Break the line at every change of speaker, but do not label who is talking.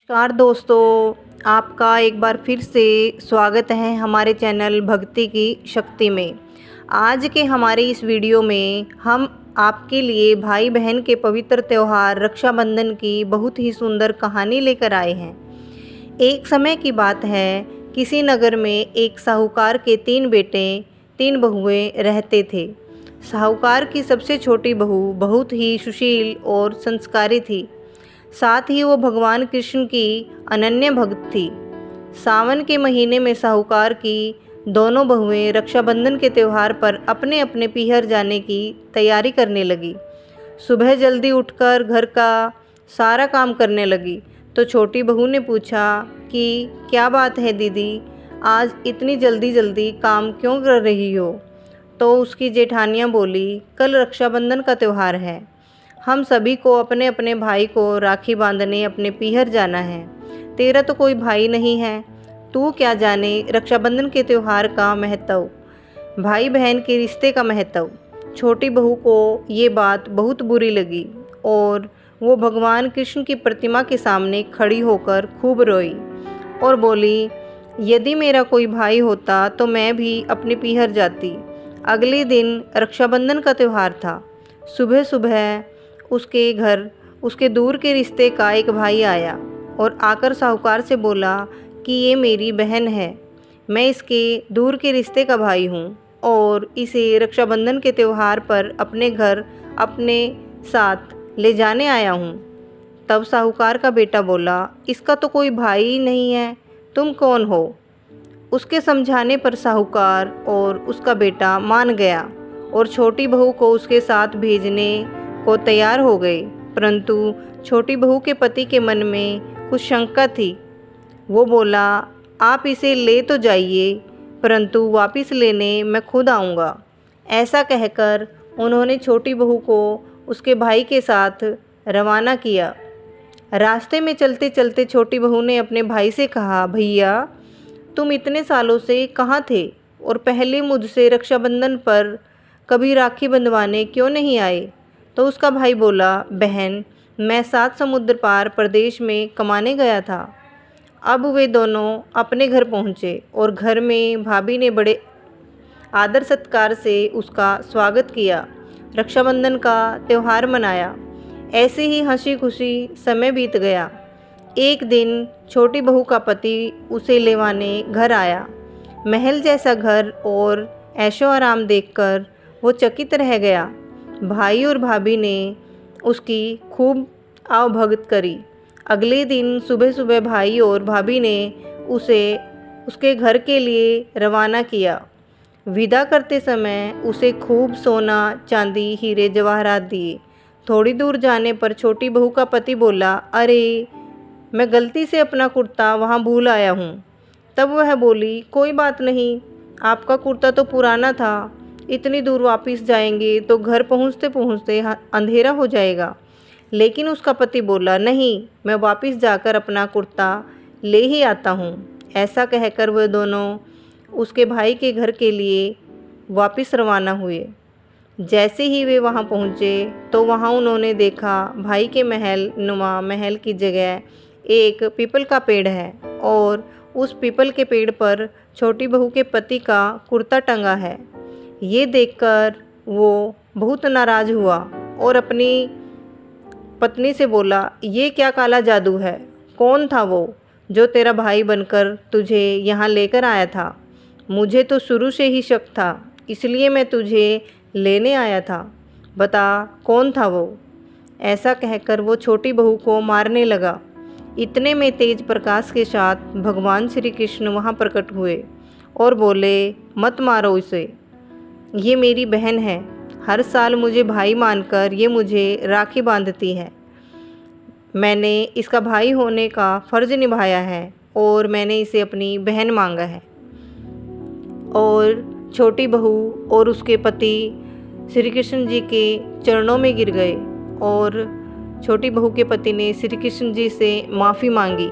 नमस्कार दोस्तों, आपका एक बार फिर से स्वागत है हमारे चैनल भक्ति की शक्ति में। आज के हमारे इस वीडियो में हम आपके लिए भाई बहन के पवित्र त्यौहार रक्षाबंधन की बहुत ही सुंदर कहानी लेकर आए हैं। एक समय की बात है, किसी नगर में एक साहूकार के 3 बेटे 3 बहुएं रहते थे। साहूकार की सबसे छोटी बहू बहुत ही सुशील और संस्कारी थी। साथ ही वो भगवान कृष्ण की अनन्य भक्त थी। सावन के महीने में साहूकार की दोनों बहुएं रक्षाबंधन के त्यौहार पर अपने अपने पीहर जाने की तैयारी करने लगी। सुबह जल्दी उठकर घर का सारा काम करने लगी तो छोटी बहू ने पूछा कि क्या बात है दीदी, आज इतनी जल्दी जल्दी काम क्यों कर रही हो? तो उसकी जेठानियाँ बोली, कल रक्षाबंधन का त्यौहार है, हम सभी को अपने अपने भाई को राखी बांधने अपने पीहर जाना है। तेरा तो कोई भाई नहीं है, तू क्या जाने रक्षाबंधन के त्यौहार का महत्व, भाई बहन के रिश्ते का महत्व। छोटी बहू को ये बात बहुत बुरी लगी और वो भगवान कृष्ण की प्रतिमा के सामने खड़ी होकर खूब रोई और बोली, यदि मेरा कोई भाई होता तो मैं भी अपने पीहर जाती। अगले दिन रक्षाबंधन का त्यौहार था। सुबह सुबह उसके घर उसके दूर के रिश्ते का एक भाई आया और आकर साहूकार से बोला कि ये मेरी बहन है, मैं इसके दूर के रिश्ते का भाई हूँ और इसे रक्षाबंधन के त्यौहार पर अपने घर अपने साथ ले जाने आया हूँ। तब साहूकार का बेटा बोला, इसका तो कोई भाई ही नहीं है, तुम कौन हो? उसके समझाने पर साहूकार और उसका बेटा मान गया और छोटी बहू को उसके साथ भेजने को तैयार हो गए। परंतु छोटी बहू के पति के मन में कुछ शंका थी। वो बोला, आप इसे ले तो जाइए, परंतु वापस लेने मैं खुद आऊँगा। ऐसा कहकर उन्होंने छोटी बहू को उसके भाई के साथ रवाना किया। रास्ते में चलते चलते छोटी बहू ने अपने भाई से कहा, भैया तुम इतने सालों से कहाँ थे और पहले मुझसे रक्षाबंधन पर कभी राखी बंधवाने क्यों नहीं आए? तो उसका भाई बोला, बहन मैं 7 समुद्र पार प्रदेश में कमाने गया था। अब वे दोनों अपने घर पहुँचे और घर में भाभी ने बड़े आदर सत्कार से उसका स्वागत किया। रक्षाबंधन का त्यौहार मनाया। ऐसे ही हंसी खुशी समय बीत गया। एक दिन छोटी बहू का पति उसे लेवाने घर आया। महल जैसा घर और ऐशो आराम देखकर वो चकित रह गया। भाई और भाभी ने उसकी खूब आवभगत करी। अगले दिन सुबह सुबह भाई और भाभी ने उसे उसके घर के लिए रवाना किया। विदा करते समय उसे खूब सोना चांदी हीरे जवाहरात दिए। थोड़ी दूर जाने पर छोटी बहू का पति बोला, अरे मैं गलती से अपना कुर्ता वहाँ भूल आया हूँ। तब वह बोली, कोई बात नहीं, आपका कुर्ता तो पुराना था, इतनी दूर वापस जाएंगे तो घर पहुँचते पहुँचते अंधेरा हो जाएगा। लेकिन उसका पति बोला, नहीं, मैं वापस जाकर अपना कुर्ता ले ही आता हूँ। ऐसा कहकर वह दोनों उसके भाई के घर के लिए वापस रवाना हुए। जैसे ही वे वहाँ पहुँचे तो वहाँ उन्होंने देखा भाई के महल नुमा महल की जगह एक पीपल का पेड़ है और उस पीपल के पेड़ पर छोटी बहू के पति का कुर्ता टंगा है। ये देखकर वो बहुत नाराज़ हुआ और अपनी पत्नी से बोला, ये क्या काला जादू है? कौन था वो जो तेरा भाई बनकर तुझे यहाँ लेकर आया था? मुझे तो शुरू से ही शक था, इसलिए मैं तुझे लेने आया था। बता कौन था वो? ऐसा कहकर वो छोटी बहू को मारने लगा। इतने में तेज प्रकाश के साथ भगवान श्री कृष्ण वहाँ प्रकट हुए और बोले, मत मारो इसे, ये मेरी बहन है। हर साल मुझे भाई मानकर ये मुझे राखी बांधती है। मैंने इसका भाई होने का फ़र्ज़ निभाया है और मैंने इसे अपनी बहन मांगा है। और छोटी बहू और उसके पति श्री कृष्ण जी के चरणों में गिर गए और छोटी बहू के पति ने श्री कृष्ण जी से माफ़ी मांगी।